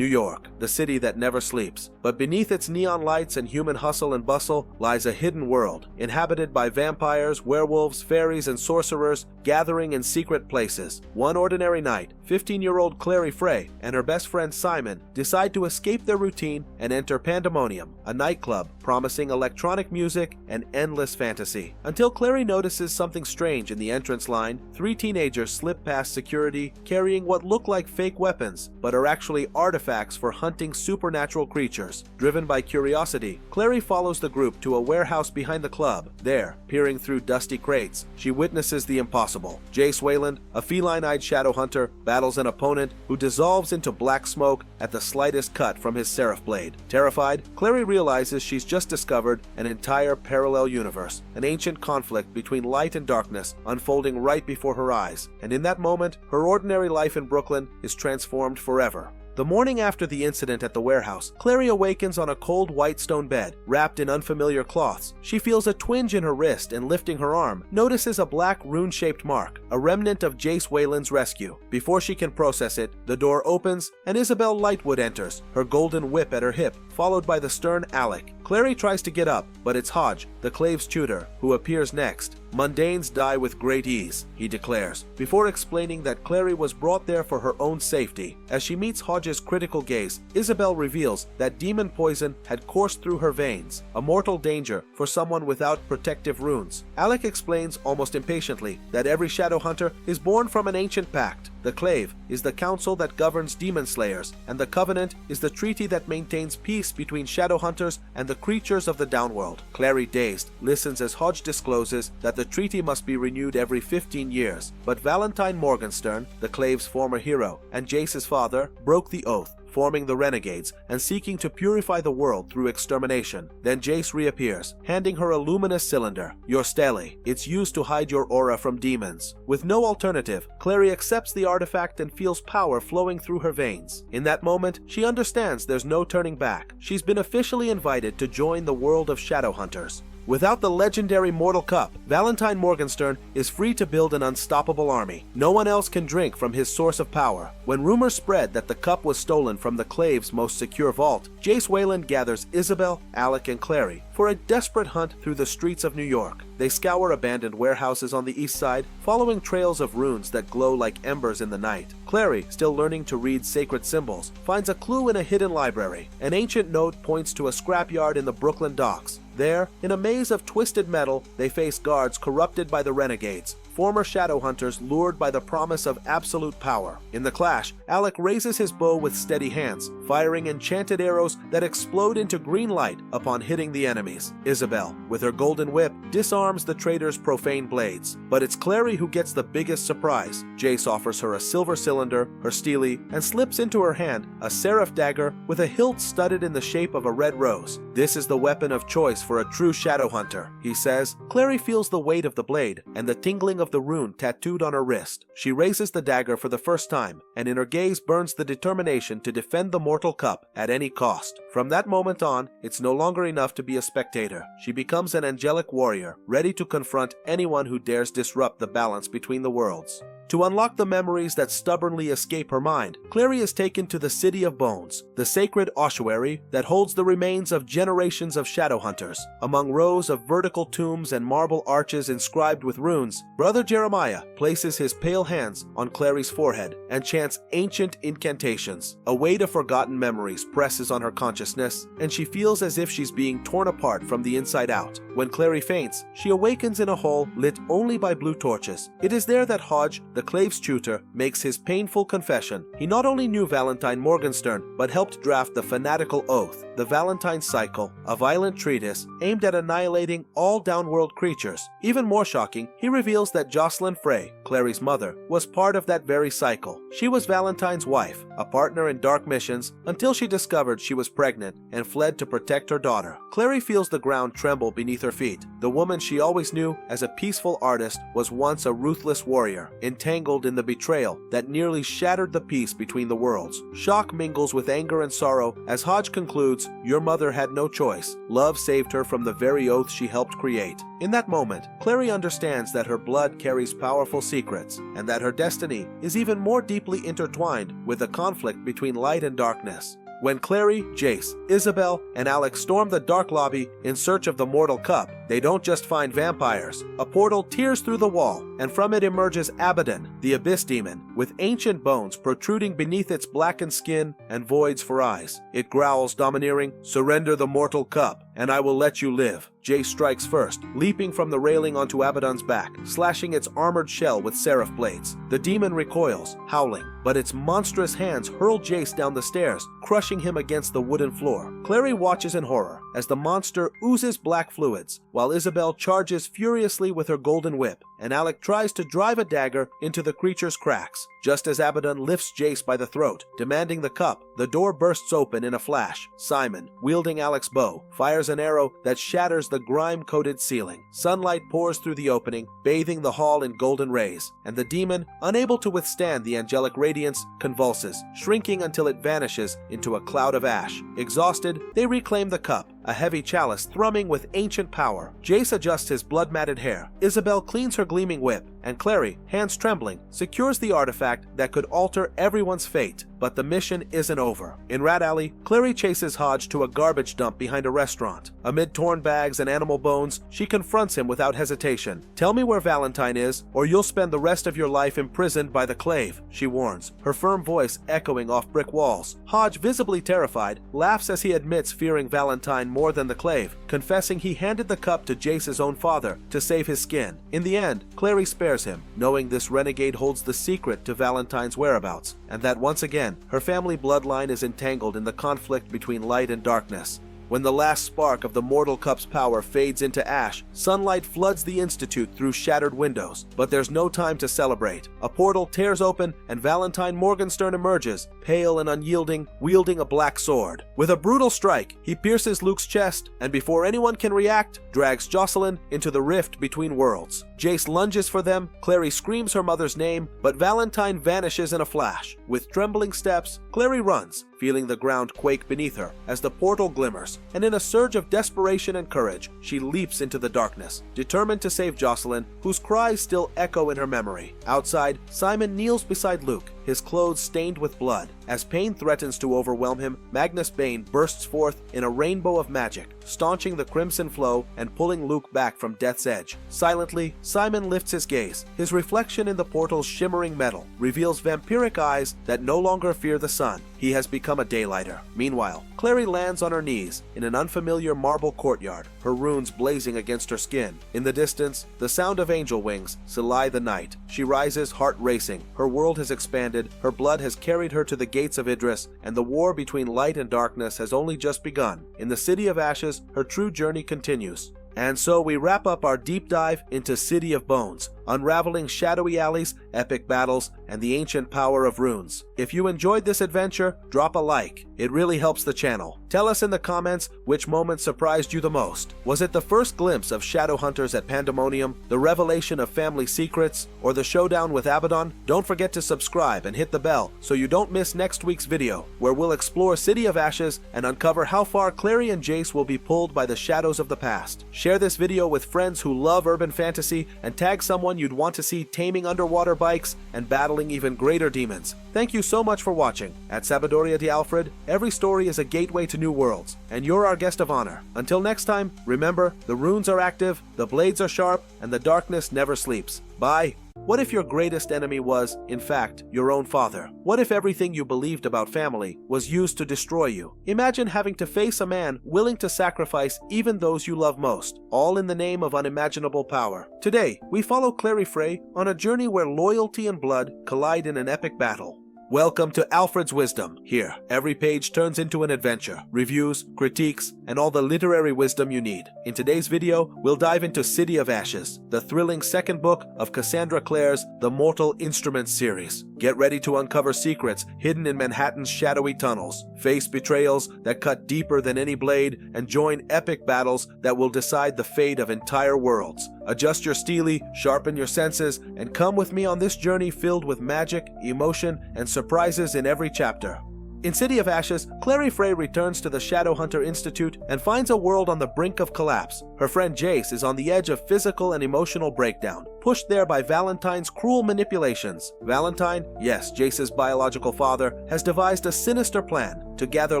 New York, the city that never sleeps. But beneath its neon lights and human hustle and bustle lies a hidden world, inhabited by vampires, werewolves, fairies, and sorcerers gathering in secret places. One ordinary night, 15-year-old Clary Frey and her best friend Simon decide to escape their routine and enter Pandemonium, a nightclub promising electronic music and endless fantasy. Until Clary notices something strange in the entrance line, three teenagers slip past security carrying what look like fake weapons, but are actually artifacts for hunting supernatural creatures. Driven by curiosity, Clary follows the group to a warehouse behind the club. There, peering through dusty crates, she witnesses the impossible. Jace Wayland, a feline-eyed Shadowhunter, battles an opponent who dissolves into black smoke at the slightest cut from his seraph blade. Terrified, Clary realizes she's just discovered an entire parallel universe, an ancient conflict between light and darkness unfolding right before her eyes, and in that moment, her ordinary life in Brooklyn is transformed forever. The morning after the incident at the warehouse, Clary awakens on a cold white stone bed, wrapped in unfamiliar cloths. She feels a twinge in her wrist and, lifting her arm, notices a black rune-shaped mark, a remnant of Jace Wayland's rescue. Before she can process it, the door opens and Isabel Lightwood enters, her golden whip at her hip, followed by the stern Alec. Clary tries to get up, but it's Hodge, the Clave's tutor, who appears next. "Mundanes die with great ease," he declares, before explaining that Clary was brought there for her own safety. As she meets Hodge's critical gaze, Isabel reveals that demon poison had coursed through her veins, a mortal danger for someone without protective runes. Alec explains almost impatiently that every Shadowhunter is born from an ancient pact. The Clave is the council that governs demon slayers, and the Covenant is the treaty that maintains peace between Shadowhunters and the creatures of the Downworld. Clary, dazed, listens as Hodge discloses that the treaty must be renewed every 15 years, but Valentine Morgenstern, the Clave's former hero, and Jace's father, broke the oath, forming the Renegades and seeking to purify the world through extermination. Then Jace reappears, handing her a luminous cylinder, your stele. It's used to hide your aura from demons. With no alternative, Clary accepts the artifact and feels power flowing through her veins. In that moment, she understands there's no turning back. She's been officially invited to join the world of Shadowhunters. Without the legendary Mortal Cup, Valentine Morgenstern is free to build an unstoppable army. No one else can drink from his source of power. When rumors spread that the cup was stolen from the Clave's most secure vault, Jace Wayland gathers Isabel, Alec, and Clary for a desperate hunt through the streets of New York. They scour abandoned warehouses on the east side, following trails of runes that glow like embers in the night. Clary, still learning to read sacred symbols, finds a clue in a hidden library. An ancient note points to a scrapyard in the Brooklyn docks. There, in a maze of twisted metal, they face guards corrupted by the Renegades, former Shadowhunters lured by the promise of absolute power. In the clash, Alec raises his bow with steady hands, firing enchanted arrows that explode into green light upon hitting the enemies. Isabel, with her golden whip, disarms the traitor's profane blades. But it's Clary who gets the biggest surprise. Jace offers her a silver cylinder, her stele, and slips into her hand a seraph dagger with a hilt studded in the shape of a red rose. This is the weapon of choice for a true Shadowhunter, he says. Clary feels the weight of the blade and the tingling of the rune tattooed on her wrist. She raises the dagger for the first time, and in her gaze burns the determination to defend the Mortal Cup at any cost. From that moment on, it's no longer enough to be a spectator. She becomes an angelic warrior, ready to confront anyone who dares disrupt the balance between the worlds. To unlock the memories that stubbornly escape her mind, Clary is taken to the City of Bones, the sacred ossuary that holds the remains of generations of Shadowhunters. Among rows of vertical tombs and marble arches inscribed with runes, Brother Jeremiah places his pale hands on Clary's forehead and chants ancient incantations. A weight of forgotten memories presses on her consciousness, and she feels as if she's being torn apart from the inside out. When Clary faints, she awakens in a hall lit only by blue torches. It is there that Hodge, the Clave's tutor, makes his painful confession. He not only knew Valentine Morgenstern, but helped draft the fanatical oath, the Valentine Cycle, a violent treatise aimed at annihilating all downworld creatures. Even more shocking, he reveals that Jocelyn Frey, Clary's mother, was part of that very cycle. She was Valentine's wife, a partner in dark missions, until she discovered she was pregnant and fled to protect her daughter. Clary feels the ground tremble beneath her feet. The woman she always knew as a peaceful artist was once a ruthless warrior, entangled in the betrayal that nearly shattered the peace between the worlds. Shock mingles with anger and sorrow as Hodge concludes, "Your mother had no choice. Love saved her from the very oath she helped create." In that moment, Clary understands that her blood carries powerful secrets. secrets, and that her destiny is even more deeply intertwined with the conflict between light and darkness. When Clary, Jace, Isabel, and Alec storm the Dark Lobby in search of the Mortal Cup, they don't just find vampires. A portal tears through the wall, and from it emerges Abaddon, the Abyss Demon, with ancient bones protruding beneath its blackened skin and voids for eyes. It growls domineering, "Surrender the Mortal Cup, and I will let you live." Jace strikes first, leaping from the railing onto Abaddon's back, slashing its armored shell with seraph blades. The demon recoils, howling, but its monstrous hands hurl Jace down the stairs, crushing him against the wooden floor. Clary watches in horror as the monster oozes black fluids, while Isabel charges furiously with her golden whip, and Alec tries to drive a dagger into the creature's cracks. Just as Abaddon lifts Jace by the throat, demanding the cup, the door bursts open in a flash. Simon, wielding Alec's bow, fires an arrow that shatters the grime-coated ceiling. Sunlight pours through the opening, bathing the hall in golden rays, and the demon, unable to withstand the angelic radiance, convulses, shrinking until it vanishes into a cloud of ash. Exhausted, they reclaim the cup, a heavy chalice thrumming with ancient power. Jace adjusts his blood-matted hair. Isabel cleans her gleaming whip, and Clary, hands trembling, secures the artifact that could alter everyone's fate. But the mission isn't over. In Rat Alley, Clary chases Hodge to a garbage dump behind a restaurant. Amid torn bags and animal bones, she confronts him without hesitation. "Tell me where Valentine is, or you'll spend the rest of your life imprisoned by the clave," she warns, her firm voice echoing off brick walls. Hodge, visibly terrified, laughs as he admits fearing Valentine more than the clave, confessing he handed the cup to Jace's own father to save his skin. In the end, Clary spares him, knowing this renegade holds the secret to Valentine's whereabouts, and that once again, her family bloodline is entangled in the conflict between light and darkness. When the last spark of the Mortal Cup's power fades into ash, sunlight floods the Institute through shattered windows. But there's no time to celebrate. A portal tears open and Valentine Morgenstern emerges, pale and unyielding, wielding a black sword. With a brutal strike, he pierces Luke's chest, and before anyone can react, drags Jocelyn into the rift between worlds. Jace lunges for them, Clary screams her mother's name, but Valentine vanishes in a flash. With trembling steps, Clary runs, feeling the ground quake beneath her as the portal glimmers, and in a surge of desperation and courage, she leaps into the darkness, determined to save Jocelyn, whose cries still echo in her memory. Outside, Simon kneels beside Luke, his clothes stained with blood. As pain threatens to overwhelm him, Magnus Bane bursts forth in a rainbow of magic, staunching the crimson flow and pulling Luke back from death's edge. Silently, Simon lifts his gaze. His reflection in the portal's shimmering metal reveals vampiric eyes that no longer fear the sun. He has become a daylighter. Meanwhile, Clary lands on her knees in an unfamiliar marble courtyard, her runes blazing against her skin. In the distance, the sound of angel wings sully the night. She rises, heart racing. Her world has expanded, her blood has carried her to the gates of Idris, and the war between light and darkness has only just begun. In the City of Ashes, her true journey continues. And so we wrap up our deep dive into City of Bones, unraveling shadowy alleys, epic battles, and the ancient power of runes. If you enjoyed this adventure, drop a like. It really helps the channel. Tell us in the comments which moment surprised you the most. Was it the first glimpse of Shadowhunters at Pandemonium, the revelation of family secrets, or the showdown with Abaddon? Don't forget to subscribe and hit the bell so you don't miss next week's video, where we'll explore City of Ashes and uncover how far Clary and Jace will be pulled by the shadows of the past. Share this video with friends who love urban fantasy, and tag someone you'd want to see taming underwater bikes and battling even greater demons. Thank you so much for watching. At Sabadoria de Alfred, every story is a gateway to new worlds, and you're our guest of honor. Until next time, remember, the runes are active, the blades are sharp, and the darkness never sleeps. Bye. What if your greatest enemy was, in fact, your own father? What if everything you believed about family was used to destroy you? Imagine having to face a man willing to sacrifice even those you love most, all in the name of unimaginable power. Today, we follow Clary Frey on a journey where loyalty and blood collide in an epic battle. Welcome to Alfred's Wisdom. Here, every page turns into an adventure, reviews, critiques, and all the literary wisdom you need. In today's video, we'll dive into City of Ashes, the thrilling second book of Cassandra Clare's The Mortal Instruments series. Get ready to uncover secrets hidden in Manhattan's shadowy tunnels, face betrayals that cut deeper than any blade, and join epic battles that will decide the fate of entire worlds. Adjust your steelie, sharpen your senses, and come with me on this journey filled with magic, emotion, and surprises in every chapter. In City of Ashes, Clary Frey returns to the Shadowhunter Institute and finds a world on the brink of collapse. Her friend Jace is on the edge of physical and emotional breakdown. pushed there by Valentine's cruel manipulations. Valentine, yes, Jace's biological father, has devised a sinister plan to gather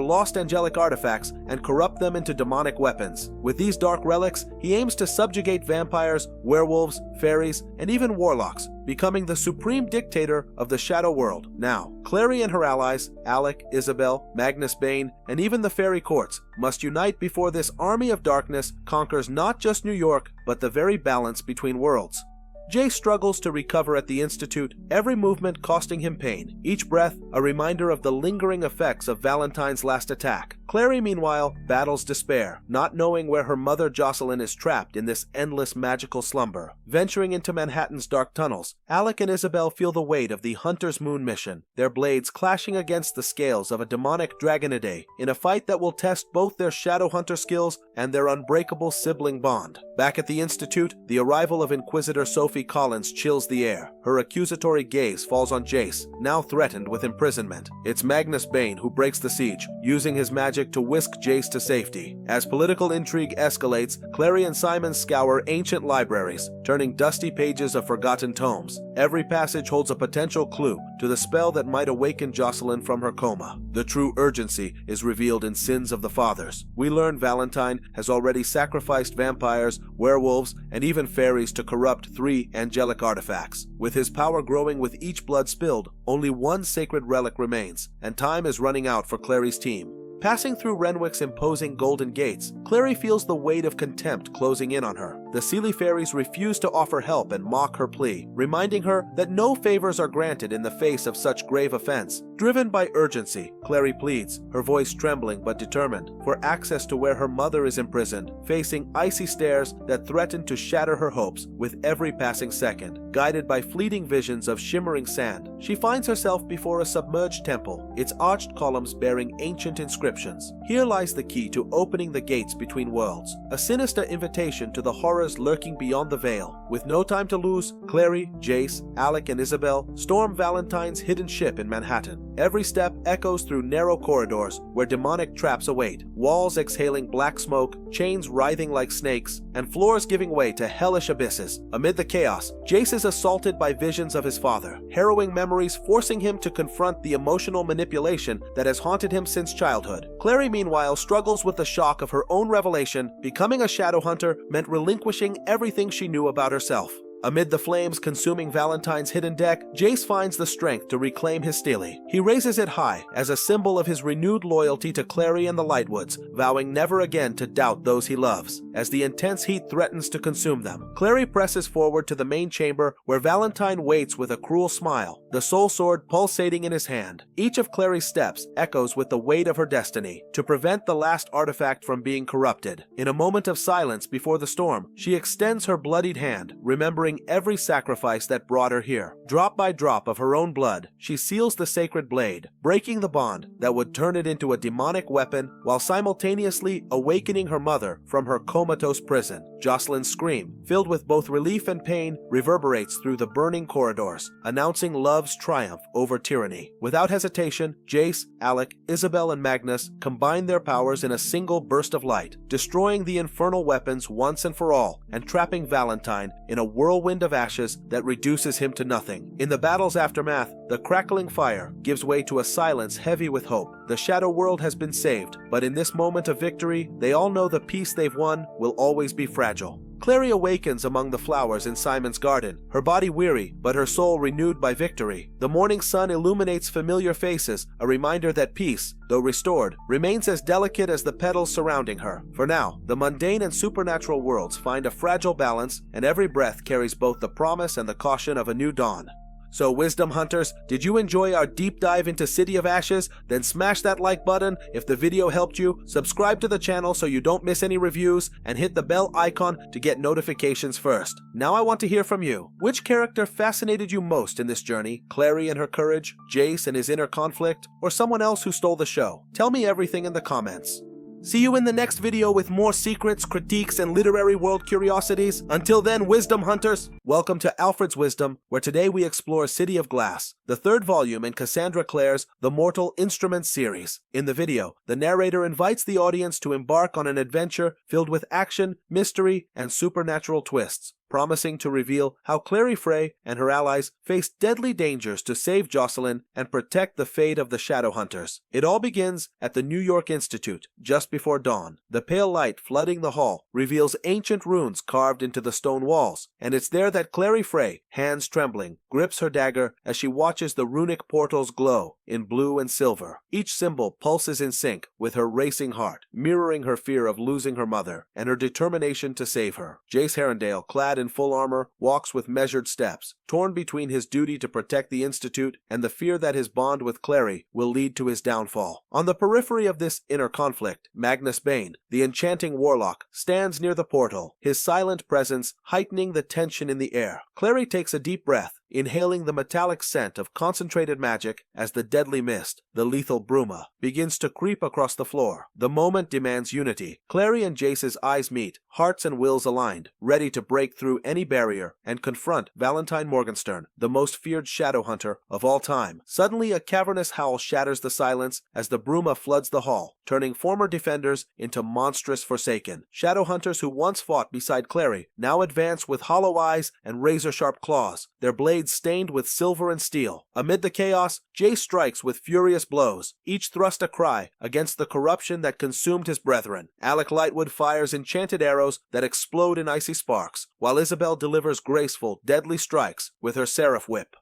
lost angelic artifacts and corrupt them into demonic weapons. With these dark relics, he aims to subjugate vampires, werewolves, fairies, and even warlocks, becoming the supreme dictator of the Shadow World. Now, Clary and her allies, Alec, Isabel, Magnus Bane, and even the fairy courts, must unite before this army of darkness conquers not just New York, but the very balance between worlds. Jace struggles to recover at the Institute, every movement costing him pain, each breath a reminder of the lingering effects of Valentine's last attack. Clary, meanwhile, battles despair, not knowing where her mother Jocelyn is trapped in this endless magical slumber. Venturing into Manhattan's dark tunnels, Alec and Isabel feel the weight of the Hunter's Moon mission, their blades clashing against the scales of a demonic Dragonidae in a fight that will test both their Shadowhunter skills and their unbreakable sibling bond. Back at the Institute, the arrival of Inquisitor Sophie Collins chills the air. Her accusatory gaze falls on Jace, now threatened with imprisonment. It's Magnus Bane who breaks the siege, using his magic to whisk Jace to safety. As political intrigue escalates, Clary and Simon scour ancient libraries, turning dusty pages of forgotten tomes. Every passage holds a potential clue to the spell that might awaken Jocelyn from her coma. The true urgency is revealed in Sins of the Fathers. We learn Valentine has already sacrificed vampires, werewolves, and even fairies to corrupt 3 angelic artifacts. With his power growing with each blood spilled, only one sacred relic remains, and time is running out for Clary's team. Passing through Renwick's imposing golden gates, Clary feels the weight of contempt closing in on her. The seelie fairies refuse to offer help and mock her plea, reminding her that no favors are granted in the face of such grave offense. Driven by urgency, Clary pleads, her voice trembling but determined, for access to where her mother is imprisoned, facing icy stares that threaten to shatter her hopes with every passing second. Guided by fleeting visions of shimmering sand, she finds herself before a submerged temple, its arched columns bearing ancient inscriptions. Here lies the key to opening the gates between worlds, a sinister invitation to the horrors lurking beyond the veil. With no time to lose, Clary, Jace, Alec, and Isabel storm Valentine's hidden ship in Manhattan. Every step echoes through narrow corridors where demonic traps await, walls exhaling black smoke, chains writhing like snakes, and floors giving way to hellish abysses. Amid the chaos, Jace is assaulted by visions of his father, harrowing memories forcing him to confront the emotional manipulation that has haunted him since childhood. Clary, meanwhile, struggles with the shock of her own revelation. Becoming a Shadowhunter meant relinquishing everything she knew about herself. Amid the flames consuming Valentine's hidden deck, Jace finds the strength to reclaim his seelie. He raises it high as a symbol of his renewed loyalty to Clary and the Lightwoods, vowing never again to doubt those he loves. As the intense heat threatens to consume them, Clary presses forward to the main chamber where Valentine waits with a cruel smile, the soul sword pulsating in his hand. Each of Clary's steps echoes with the weight of her destiny, to prevent the last artifact from being corrupted. In a moment of silence before the storm, she extends her bloodied hand, remembering every sacrifice that brought her here. Drop by drop of her own blood, she seals the sacred blade, breaking the bond that would turn it into a demonic weapon while simultaneously awakening her mother from her comatose prison. Jocelyn's scream, filled with both relief and pain, reverberates through the burning corridors, announcing love's triumph over tyranny. Without hesitation, Jace, Alec, Isabel, and Magnus combine their powers in a single burst of light, destroying the infernal weapons once and for all, and trapping Valentine in a whirlwind of ashes that reduces him to nothing. In the battle's aftermath, the crackling fire gives way to a silence heavy with hope. The Shadow World has been saved, but in this moment of victory, they all know the peace they've won will always be fragile. Clary awakens among the flowers in Simon's garden, her body weary, but her soul renewed by victory. The morning sun illuminates familiar faces, a reminder that peace, though restored, remains as delicate as the petals surrounding her. For now, the mundane and supernatural worlds find a fragile balance, and every breath carries both the promise and the caution of a new dawn. So Wisdom Hunters, did you enjoy our deep dive into City of Ashes? Then smash that like button if the video helped you, subscribe to the channel so you don't miss any reviews, and hit the bell icon to get notifications first. Now I want to hear from you. Which character fascinated you most in this journey? Clary and her courage, Jace and his inner conflict, or someone else who stole the show? Tell me everything in the comments. See you in the next video with more secrets, critiques, and literary world curiosities. Until then, Wisdom Hunters, welcome to Alfred's Wisdom, where today we explore City of Glass, the third volume in Cassandra Clare's The Mortal Instruments series. In the video, the narrator invites the audience to embark on an adventure filled with action, mystery, and supernatural twists. promising to reveal how Clary Frey and her allies face deadly dangers to save Jocelyn and protect the fate of the Shadowhunters. It all begins at the New York Institute, just before dawn. The pale light flooding the hall reveals ancient runes carved into the stone walls, and it's there that Clary Frey, hands trembling, grips her dagger as she watches the runic portals glow in blue and silver. Each symbol pulses in sync with her racing heart, mirroring her fear of losing her mother and her determination to save her. Jace Herondale, clad in full armor, walks with measured steps, torn between his duty to protect the Institute and the fear that his bond with Clary will lead to his downfall. On the periphery of this inner conflict, Magnus Bane, the enchanting warlock, stands near the portal, his silent presence heightening the tension in the air. Clary takes a deep breath, inhaling the metallic scent of concentrated magic as the deadly mist, the lethal bruma, begins to creep across the floor. The moment demands unity. Clary and Jace's eyes meet, hearts and wills aligned, ready to break through any barrier and confront Valentine Morgenstern, the most feared Shadowhunter of all time. Suddenly, a cavernous howl shatters the silence as the bruma floods the hall, turning former defenders into monstrous Forsaken. Shadowhunters who once fought beside Clary now advance with hollow eyes and razor-sharp claws, their blades stained with silver and steel. Amid the chaos, Jace strikes with furious blows, each thrust a cry against the corruption that consumed his brethren. Alec Lightwood fires enchanted arrows that explode in icy sparks, while Isabel delivers graceful, deadly strikes with her seraph whip.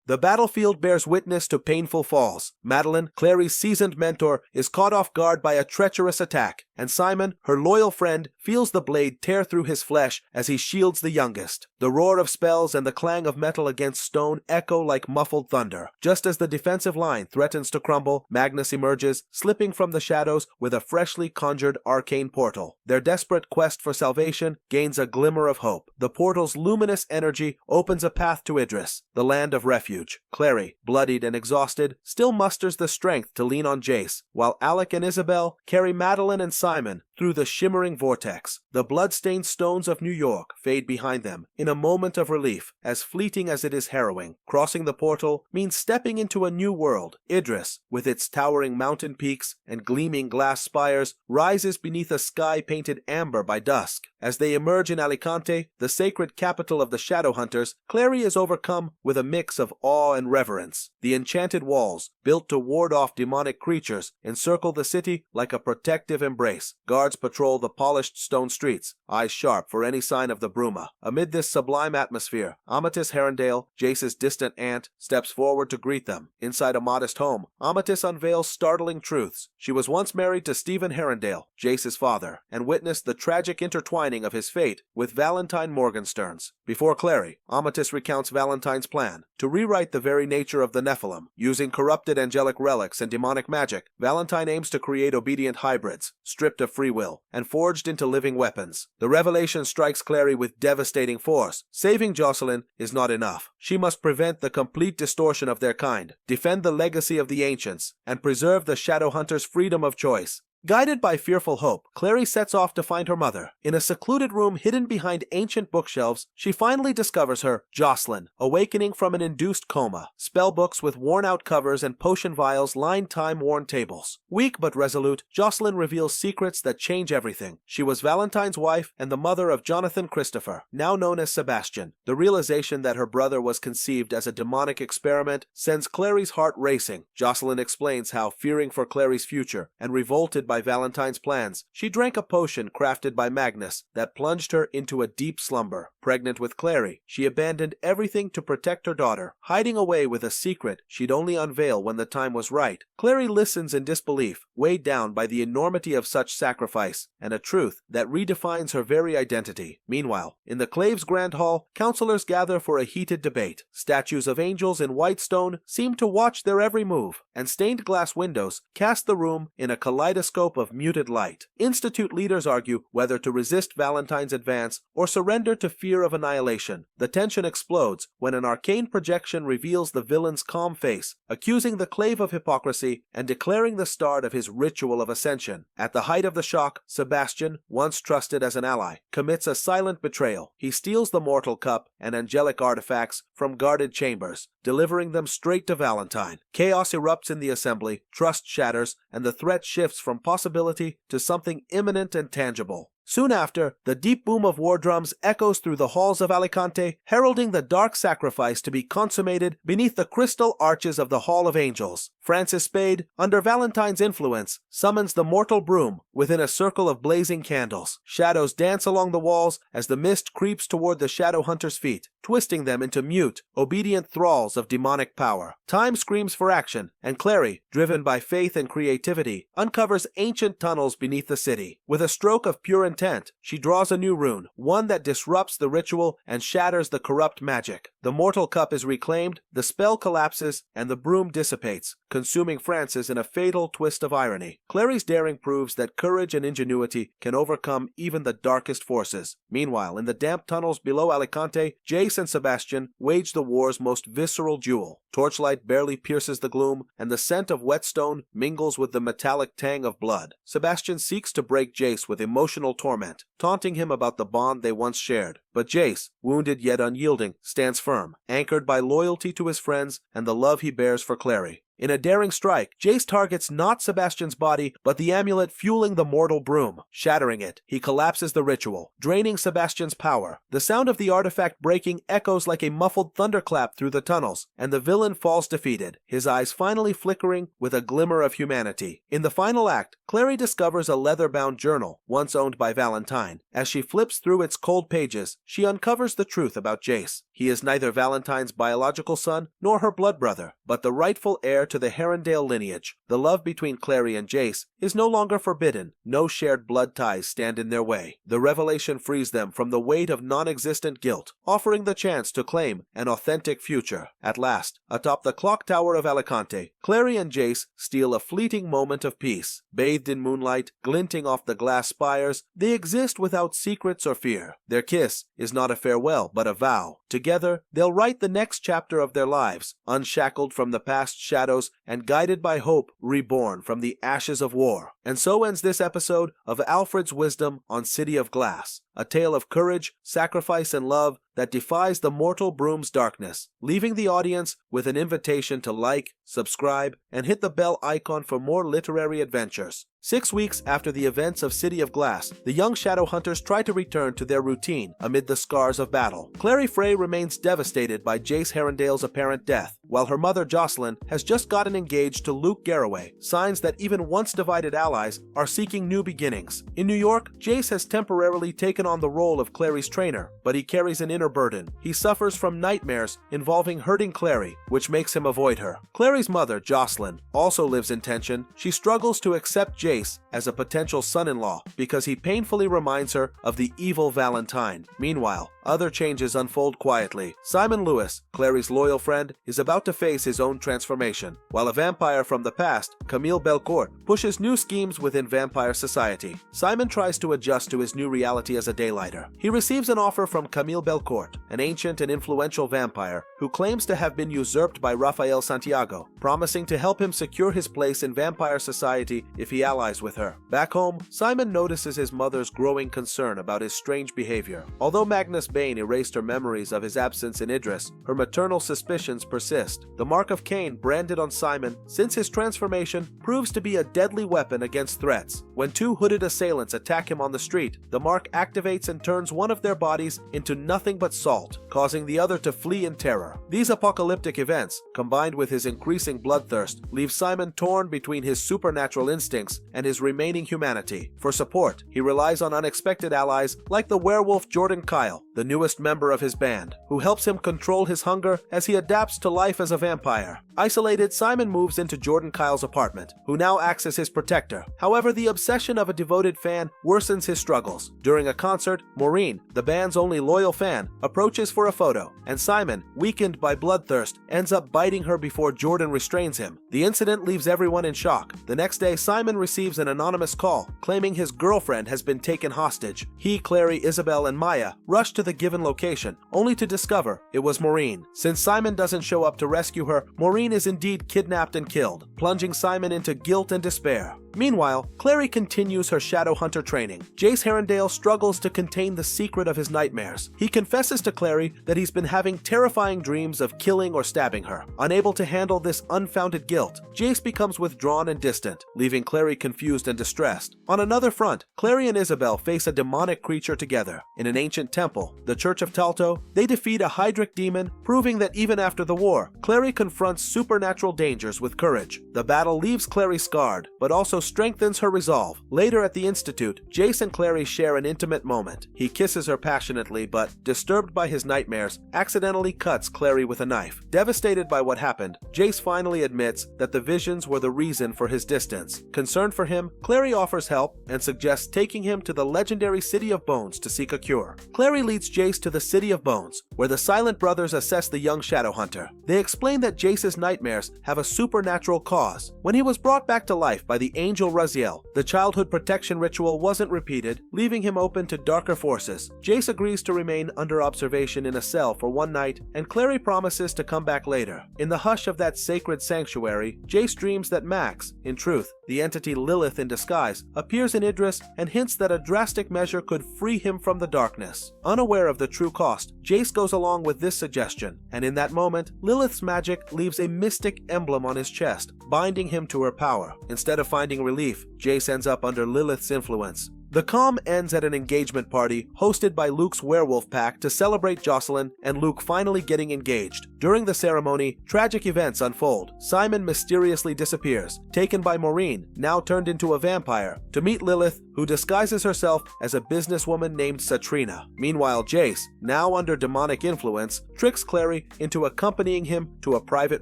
The battlefield bears witness to painful falls. Madeline, Clary's seasoned mentor, is caught off guard by a treacherous attack, and Simon, her loyal friend, feels the blade tear through his flesh as he shields the youngest. The roar of spells and the clang of metal against stone echo like muffled thunder. Just as the defensive line threatens to crumble, Magnus emerges, slipping from the shadows with a freshly conjured arcane portal. Their desperate quest for salvation gains a glimmer of hope. The portal's luminous energy opens a path to Idris, the land of refuge. Clary, bloodied and exhausted, still musters the strength to lean on Jace, while Alec and Isabel carry Madeline and Simon through the shimmering vortex. The blood-stained stones of New York fade behind them in a moment of relief, as fleeting as it is harrowing. Crossing the portal means stepping into a new world. Idris, with its towering mountain peaks and gleaming glass spires, rises beneath a sky painted amber by dusk. As they emerge in Alicante, the sacred capital of the Shadowhunters, Clary is overcome with a mix of awe and reverence. The enchanted walls, built to ward off demonic creatures, encircle the city like a protective embrace. Guards patrol the polished stone streets, eyes sharp for any sign of the bruma. Amid this sublime atmosphere, Amethyst Herondale, Jace's distant aunt, steps forward to greet them. Inside a modest home, Amethyst unveils startling truths. She was once married to Stephen Herondale, Jace's father, and witnessed the tragic intertwining of his fate with Valentine Morgenstern's. Before Clary, Amethyst recounts Valentine's plan to rewrite the very nature of the Nephilim. Using corrupted angelic relics and demonic magic, Valentine aims to create obedient hybrids, stripped of free will, and forged into living weapons. The revelation strikes Clary with devastating force. Saving Jocelyn is not enough. She must prevent the complete distortion of their kind, defend the legacy of the ancients, and preserve the Shadowhunters' freedom of choice. Guided by fearful hope, Clary sets off to find her mother. In a secluded room hidden behind ancient bookshelves, she finally discovers her, Jocelyn, awakening from an induced coma. Spellbooks with worn-out covers and potion vials line time-worn tables. Weak but resolute, Jocelyn reveals secrets that change everything. She was Valentine's wife and the mother of Jonathan Christopher, now known as Sebastian. The realization that her brother was conceived as a demonic experiment sends Clary's heart racing. Jocelyn explains how, fearing for Clary's future and revolted by Valentine's plans, she drank a potion crafted by Magnus that plunged her into a deep slumber. Pregnant with Clary, she abandoned everything to protect her daughter, hiding away with a secret she'd only unveil when the time was right. Clary listens in disbelief, weighed down by the enormity of such sacrifice and a truth that redefines her very identity. Meanwhile, in the Clave's Grand Hall, counselors gather for a heated debate. Statues of angels in white stone seem to watch their every move, and stained glass windows cast the room in a kaleidoscope of muted light. Institute leaders argue whether to resist Valentine's advance or surrender to fear of annihilation. The tension explodes when an arcane projection reveals the villain's calm face, accusing the Clave of hypocrisy and declaring the start of his ritual of ascension. At the height of the shock, Sebastian, once trusted as an ally, commits a silent betrayal. He steals the mortal cup and angelic artifacts from guarded chambers, delivering them straight to Valentine. Chaos erupts in the assembly, trust shatters, and the threat shifts from possibility to something imminent and tangible. Soon after, the deep boom of war drums echoes through the halls of Alicante, heralding the dark sacrifice to be consummated beneath the crystal arches of the Hall of Angels. Francis Spade, under Valentine's influence, summons the mortal broom within a circle of blazing candles. Shadows dance along the walls as the mist creeps toward the Shadowhunters' feet, twisting them into mute, obedient thralls of demonic power. Time screams for action, and Clary, driven by faith and creativity, uncovers ancient tunnels beneath the city. With a stroke of pure intent, she draws a new rune, one that disrupts the ritual and shatters the corrupt magic. The mortal cup is reclaimed, the spell collapses, and the broom dissipates, consuming Francis in a fatal twist of irony. Clary's daring proves that courage and ingenuity can overcome even the darkest forces. Meanwhile, in the damp tunnels below Alicante, Jace and Sebastian wage the war's most visceral duel. Torchlight barely pierces the gloom, and the scent of whetstone mingles with the metallic tang of blood. Sebastian seeks to break Jace with emotional torment, taunting him about the bond they once shared. But Jace, wounded yet unyielding, stands firm, anchored by loyalty to his friends and the love he bears for Clary. In a daring strike, Jace targets not Sebastian's body, but the amulet fueling the mortal broom. Shattering it, he collapses the ritual, draining Sebastian's power. The sound of the artifact breaking echoes like a muffled thunderclap through the tunnels, and the villain falls defeated, his eyes finally flickering with a glimmer of humanity. In the final act, Clary discovers a leather-bound journal, once owned by Valentine. As she flips through its cold pages, she uncovers the truth about Jace. He is neither Valentine's biological son nor her blood brother, but the rightful heir to the Herondale lineage. The love between Clary and Jace is no longer forbidden. No shared blood ties stand in their way. The revelation frees them from the weight of non-existent guilt, offering the chance to claim an authentic future. At last, atop the clock tower of Alicante, Clary and Jace steal a fleeting moment of peace. Bathed in moonlight, glinting off the glass spires, they exist without secrets or fear. Their kiss is not a farewell, but a vow. Together, they'll write the next chapter of their lives, unshackled from the past shadows and guided by hope, reborn from the ashes of war. And so ends this episode of Alfred's Wisdom on City of Glass, a tale of courage, sacrifice, and love that defies the mortal broom's darkness, leaving the audience with an invitation to like, subscribe, and hit the bell icon for more literary adventures. 6 weeks after the events of City of Glass, the young Shadowhunters try to return to their routine amid the scars of battle. Clary Frey remains devastated by Jace Herondale's apparent death, while her mother Jocelyn has just gotten engaged to Luke Garraway, signs that even once divided allies are seeking new beginnings. In New York, Jace has temporarily taken on the role of Clary's trainer, but he carries an inner burden. He suffers from nightmares involving hurting Clary, which makes him avoid her. Clary's mother, Jocelyn, also lives in tension. She struggles to accept Jace as a potential son-in-law because he painfully reminds her of the evil Valentine. Meanwhile, other changes unfold quietly. Simon Lewis, Clary's loyal friend, is about to face his own transformation, while a vampire from the past, Camille Belcourt, pushes new schemes within vampire society. Simon tries to adjust to his new reality as a daylighter. He receives an offer from Camille Belcourt, an ancient and influential vampire who claims to have been usurped by Rafael Santiago, promising to help him secure his place in vampire society if he allies with her. Back home, Simon notices his mother's growing concern about his strange behavior. Although Magnus Bane erased her memories of his absence in Idris, her maternal suspicions persist. The mark of Cain branded on Simon since his transformation proves to be a deadly weapon against threats. When two hooded assailants attack him on the street, the mark activates and turns one of their bodies into nothing but salt, causing the other to flee in terror. These apocalyptic events, combined with his increasing bloodthirst, leave Simon torn between his supernatural instincts and his remaining humanity. For support, he relies on unexpected allies like the werewolf Jordan Kyle, the newest member of his band, who helps him control his hunger as he adapts to life as a vampire. Isolated, Simon moves into Jordan Kyle's apartment, who now acts as his protector. However, the obsession of a devoted fan worsens his struggles. During a concert, Maureen, the band's only loyal fan, approaches for a photo, and Simon, weakened by bloodthirst, ends up biting her before Jordan restrains him. The incident leaves everyone in shock. The next day, Simon receives an anonymous call, claiming his girlfriend has been taken hostage. He, Clary, Isabel, and Maya rush to the given location, only to discover it was Maureen. Since Simon doesn't show up to rescue her, Maureen is indeed kidnapped and killed, plunging Simon into guilt and despair. Meanwhile, Clary continues her Shadowhunter training. Jace Herondale struggles to contain the secret of his nightmares. He confesses to Clary that he's been having terrifying dreams of killing or stabbing her. Unable to handle this unfounded guilt, Jace becomes withdrawn and distant, leaving Clary confused and distressed. On another front, Clary and Isabel face a demonic creature together. In an ancient temple, the Church of Talto, they defeat a Hydric demon, proving that even after the war, Clary confronts supernatural dangers with courage. The battle leaves Clary scarred, but also strengthens her resolve. Later at the Institute, Jace and Clary share an intimate moment. He kisses her passionately, but, disturbed by his nightmares, accidentally cuts Clary with a knife. Devastated by what happened, Jace finally admits that the visions were the reason for his distance. Concerned for him, Clary offers help and suggests taking him to the legendary City of Bones to seek a cure. Clary leads Jace to the City of Bones, where the Silent Brothers assess the young Shadowhunter. They explain that Jace's nightmares have a supernatural cause. When he was brought back to life by the angel Raziel, the childhood protection ritual wasn't repeated, leaving him open to darker forces. Jace agrees to remain under observation in a cell for one night, and Clary promises to come back later. In the hush of that sacred sanctuary, Jace dreams that Max, in truth, the entity Lilith in disguise, appears in Idris and hints that a drastic measure could free him from the darkness. Unaware of the true cost, Jace goes along with this suggestion, and in that moment, Lilith's magic leaves a mystic emblem on his chest, binding him to her power. Instead of finding relief, Jace ends up under Lilith's influence. The calm ends at an engagement party hosted by Luke's werewolf pack to celebrate Jocelyn and Luke finally getting engaged. During the ceremony, tragic events unfold. Simon mysteriously disappears, taken by Maureen, now turned into a vampire, to meet Lilith, who disguises herself as a businesswoman named Satrina. Meanwhile, Jace, now under demonic influence, tricks Clary into accompanying him to a private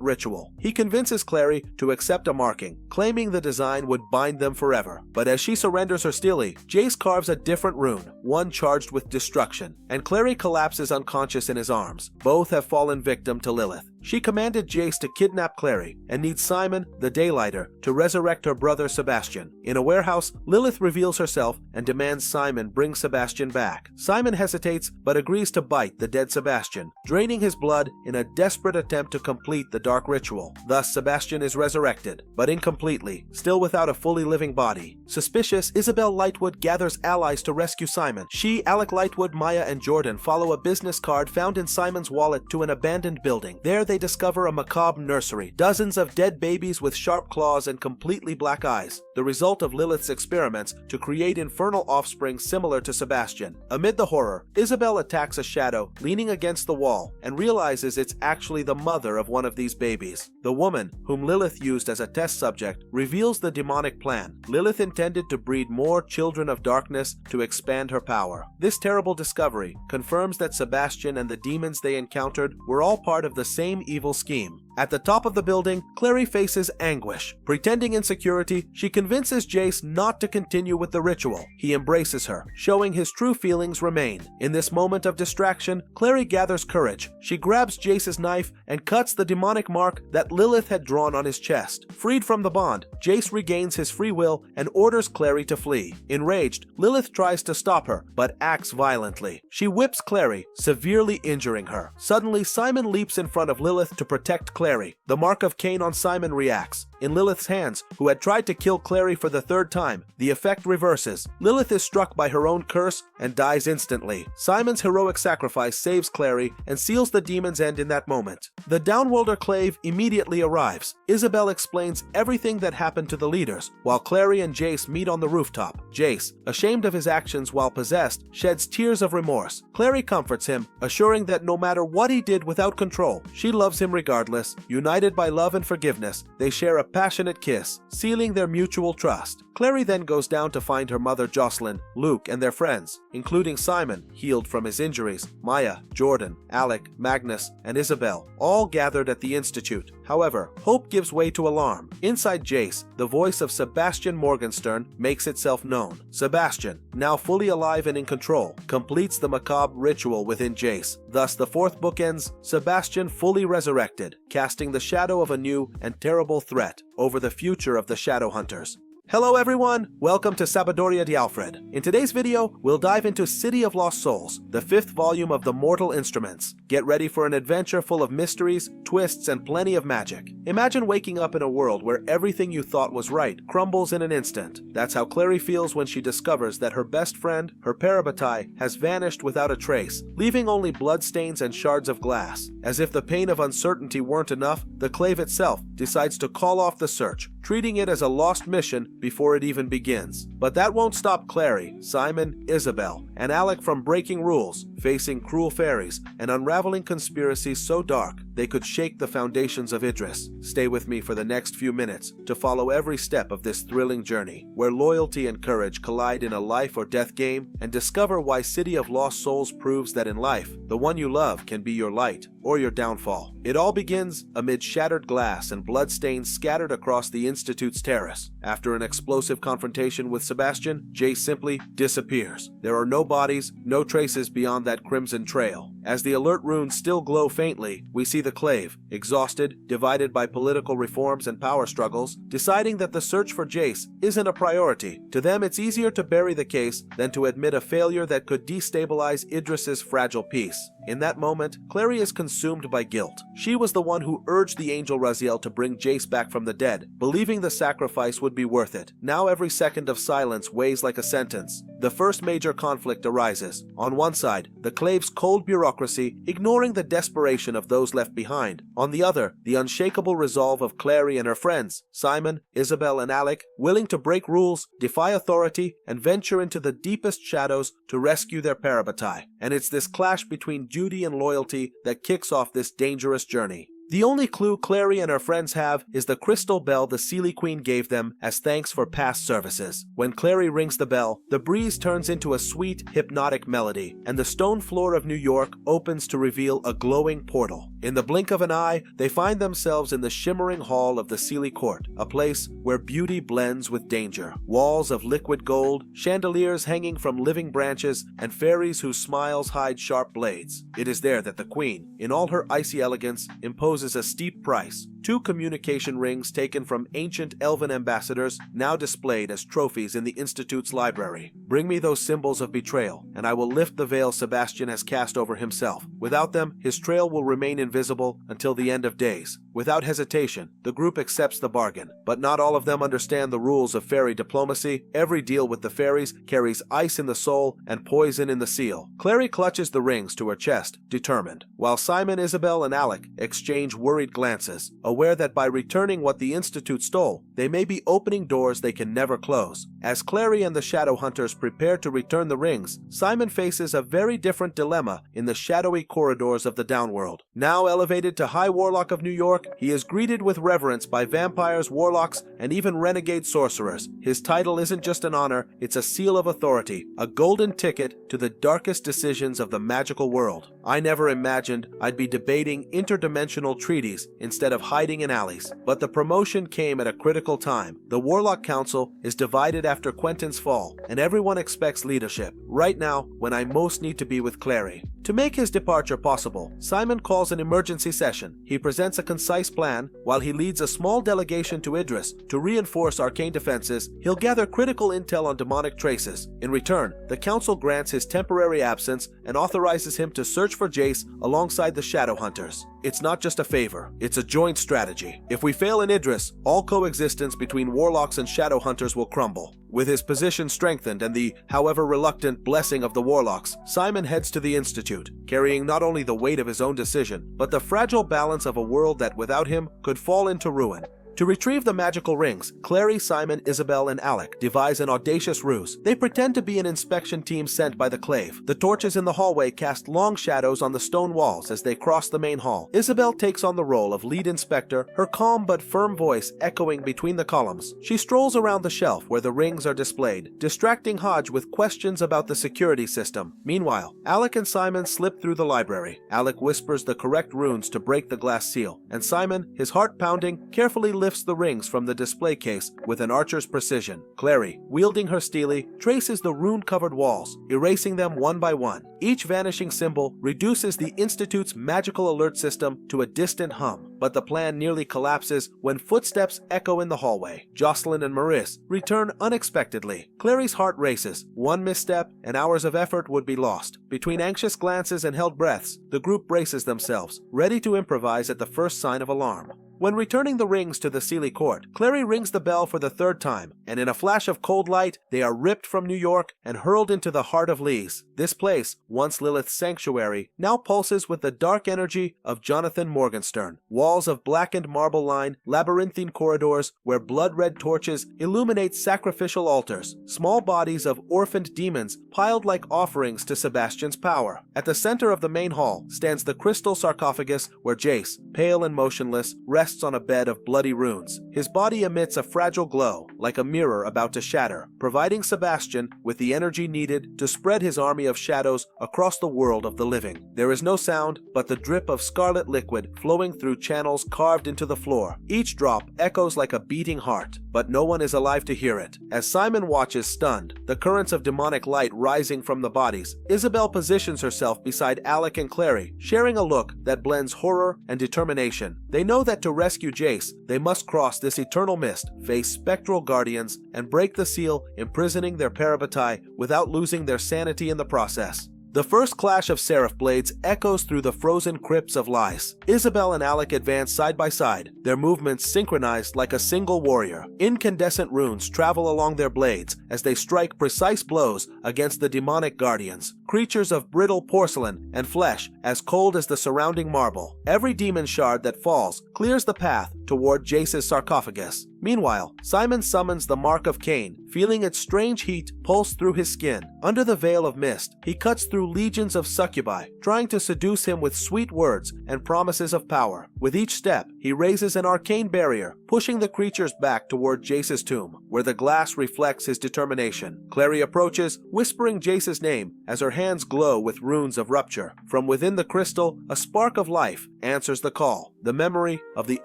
ritual. He convinces Clary to accept a marking, claiming the design would bind them forever. But as she surrenders her steelie, Jace carves a different rune, one charged with destruction, and Clary collapses unconscious in his arms. Both have fallen victim to Lilith. She commanded Jace to kidnap Clary and needs Simon, the Daylighter, to resurrect her brother Sebastian. In a warehouse, Lilith reveals herself and demands Simon bring Sebastian back. Simon hesitates but agrees to bite the dead Sebastian, draining his blood in a desperate attempt to complete the dark ritual. Thus, Sebastian is resurrected, but incompletely, still without a fully living body. Suspicious, Isabel Lightwood gathers allies to rescue Simon. She, Alec Lightwood, Maya, and Jordan follow a business card found in Simon's wallet to an abandoned building. There they discover a macabre nursery, dozens of dead babies with sharp claws and completely black eyes, the result of Lilith's experiments to create infernal offspring similar to Sebastian. Amid the horror, Isabel attacks a shadow leaning against the wall and realizes it's actually the mother of one of these babies. The woman, whom Lilith used as a test subject, reveals the demonic plan. Lilith intended to breed more children of darkness to expand her power. This terrible discovery confirms that Sebastian and the demons they encountered were all part of the same evil scheme. At the top of the building, Clary faces anguish. Pretending insecurity, she convinces Jace not to continue with the ritual. He embraces her, showing his true feelings remain. In this moment of distraction, Clary gathers courage. She grabs Jace's knife and cuts the demonic mark that Lilith had drawn on his chest. Freed from the bond, Jace regains his free will and orders Clary to flee. Enraged, Lilith tries to stop her, but acts violently. She whips Clary, severely injuring her. Suddenly, Simon leaps in front of Lilith to protect Clary. The mark of Cain on Simon reacts. In Lilith's hands, who had tried to kill Clary for the third time, the effect reverses. Lilith is struck by her own curse and dies instantly. Simon's heroic sacrifice saves Clary and seals the demon's end in that moment. The Downworlder Clave immediately arrives. Isabel explains everything that happened to the leaders, while Clary and Jace meet on the rooftop. Jace, ashamed of his actions while possessed, sheds tears of remorse. Clary comforts him, assuring that no matter what he did without control, she loves him regardless. United by love and forgiveness, they share a passionate kiss, sealing their mutual trust. Clary then goes down to find her mother Jocelyn, Luke, and their friends, including Simon, healed from his injuries, Maya, Jordan, Alec, Magnus, and Isabel, all gathered at the Institute. However, hope gives way to alarm. Inside Jace, the voice of Sebastian Morgenstern makes itself known. Sebastian, now fully alive and in control, completes the macabre ritual within Jace. Thus, the fourth book ends, Sebastian fully resurrected, casting the shadow of a new and terrible threat over the future of the Shadowhunters. Hello everyone, welcome to Sabadoria de Alfred. In today's video, we'll dive into City of Lost Souls, the 5th volume of the Mortal Instruments. Get ready for an adventure full of mysteries, twists, and plenty of magic. Imagine waking up in a world where everything you thought was right crumbles in an instant. That's how Clary feels when she discovers that her best friend, her parabatai, has vanished without a trace, leaving only bloodstains and shards of glass. As if the pain of uncertainty weren't enough, the clave itself decides to call off the search, treating it as a lost mission before it even begins. But that won't stop Clary, Simon, Isabel, and Alec from breaking rules, facing cruel fairies, and unraveling conspiracies so dark they could shake the foundations of Idris. Stay with me for the next few minutes to follow every step of this thrilling journey, where loyalty and courage collide in a life or death game, and discover why City of Lost Souls proves that in life, the one you love can be your light or your downfall. It all begins amid shattered glass and bloodstains scattered across the Institute's terrace. After an explosive confrontation with Sebastian, Jace simply disappears. There are no bodies, no traces beyond that crimson trail. As the alert runes still glow faintly, we see the clave, exhausted, divided by political reforms and power struggles, deciding that the search for Jace isn't a priority. To them, it's easier to bury the case than to admit a failure that could destabilize Idris's fragile peace. In that moment, Clary is consumed by guilt. She was the one who urged the angel Raziel to bring Jace back from the dead, believing the sacrifice would be worth it. Now every second of silence weighs like a sentence. The first major conflict arises. On one side, the clave's cold bureaucracy, ignoring the desperation of those left behind. On the other, the unshakable resolve of Clary and her friends, Simon, Isabel, and Alec, willing to break rules, defy authority, and venture into the deepest shadows to rescue their parabatai. And it's this clash between duty and loyalty that kicks off this dangerous journey. The only clue Clary and her friends have is the crystal bell the Seelie Queen gave them as thanks for past services. When Clary rings the bell, the breeze turns into a sweet, hypnotic melody, and the stone floor of New York opens to reveal a glowing portal. In the blink of an eye, they find themselves in the shimmering hall of the Seelie Court, a place where beauty blends with danger. Walls of liquid gold, chandeliers hanging from living branches, and fairies whose smiles hide sharp blades. It is there that the Queen, in all her icy elegance, imposes a steep price. 2 communication rings taken from ancient elven ambassadors, now displayed as trophies in the Institute's library. Bring me those symbols of betrayal, and I will lift the veil Sebastian has cast over himself. Without them, his trail will remain invisible until the end of days. Without hesitation, the group accepts the bargain, but not all of them understand the rules of fairy diplomacy. Every deal with the fairies carries ice in the soul and poison in the seal. Clary clutches the rings to her chest, determined, while Simon, Isabel, and Alec exchange worried glances, aware that by returning what the Institute stole, they may be opening doors they can never close. As Clary and the Shadowhunters prepare to return the rings, Simon faces a very different dilemma in the shadowy corridors of the Downworld. Now elevated to High Warlock of New York, he is greeted with reverence by vampires, warlocks, and even renegade sorcerers. His title isn't just an honor, it's a seal of authority, a golden ticket to the darkest decisions of the magical world. I never imagined I'd be debating interdimensional treaties instead of hiding in alleys, but the promotion came at a critical time. The Warlock Council is divided after Quentin's fall, and everyone expects leadership, right now when I most need to be with Clary. To make his departure possible, Simon calls an emergency session. He presents a concise plan. While he leads a small delegation to Idris to reinforce arcane defenses, he'll gather critical intel on demonic traces. In return, the council grants his temporary absence and authorizes him to search for Jace alongside the Shadowhunters. It's not just a favor, it's a joint strategy. If we fail in Idris, all coexistence between warlocks and Shadowhunters will crumble. With his position strengthened and the, however reluctant, blessing of the warlocks, Simon heads to the Institute, carrying not only the weight of his own decision, but the fragile balance of a world that without him could fall into ruin. To retrieve the magical rings, Clary, Simon, Isabel, and Alec devise an audacious ruse. They pretend to be an inspection team sent by the clave. The torches in the hallway cast long shadows on the stone walls as they cross the main hall. Isabel takes on the role of lead inspector, her calm but firm voice echoing between the columns. She strolls around the shelf where the rings are displayed, distracting Hodge with questions about the security system. Meanwhile, Alec and Simon slip through the library. Alec whispers the correct runes to break the glass seal, and Simon, his heart pounding, carefully lifts the rings from the display case with an archer's precision. Clary, wielding her seelie, traces the rune-covered walls, erasing them one by one. Each vanishing symbol reduces the Institute's magical alert system to a distant hum. but the plan nearly collapses when footsteps echo in the hallway. Jocelyn and Maurice return unexpectedly. Clary's heart races. One misstep and hours of effort would be lost. Between anxious glances and held breaths, the group braces themselves, ready to improvise at the first sign of alarm. When returning the rings to the seelie court, Clary rings the bell for the third time, and in a flash of cold light, they are ripped from New York and hurled into the heart of Lys. This place, once Lilith's sanctuary, now pulses with the dark energy of Jonathan Morgenstern. Walls of blackened marble line labyrinthine corridors where blood-red torches illuminate sacrificial altars, small bodies of orphaned demons piled like offerings to Sebastian's power. At the center of the main hall stands the crystal sarcophagus where Jace, pale and motionless, rests on a bed of bloody runes. His body emits a fragile glow, like a mirror about to shatter, providing Sebastian with the energy needed to spread his army of shadows across the world of the living. There is no sound but the drip of scarlet liquid flowing through channels carved into the floor. Each drop echoes like a beating heart, but no one is alive to hear it. As Simon watches stunned, the currents of demonic light rising from the bodies, Isabel positions herself beside Alec and Clary, sharing a look that blends horror and determination. They know that to rescue Jace, they must cross this eternal mist, face spectral guardians, and break the seal imprisoning their parabatai without losing their sanity in the process. The first clash of seraph blades echoes through the frozen crypts of Lys. Isabel and Alec advance side by side, their movements synchronized like a single warrior. Incandescent runes travel along their blades as they strike precise blows against the demonic guardians, creatures of brittle porcelain and flesh as cold as the surrounding marble. Every demon shard that falls clears the path toward Jace's sarcophagus. Meanwhile, Simon summons the Mark of Cain, feeling its strange heat pulse through his skin. Under the veil of mist, he cuts through legions of succubi, trying to seduce him with sweet words and promises of power. With each step, he raises an arcane barrier, pushing the creatures back toward Jace's tomb, where the glass reflects his determination. Clary approaches, whispering Jace's name as her hands glow with runes of rupture. From within the crystal, a spark of life answers the call, the memory of the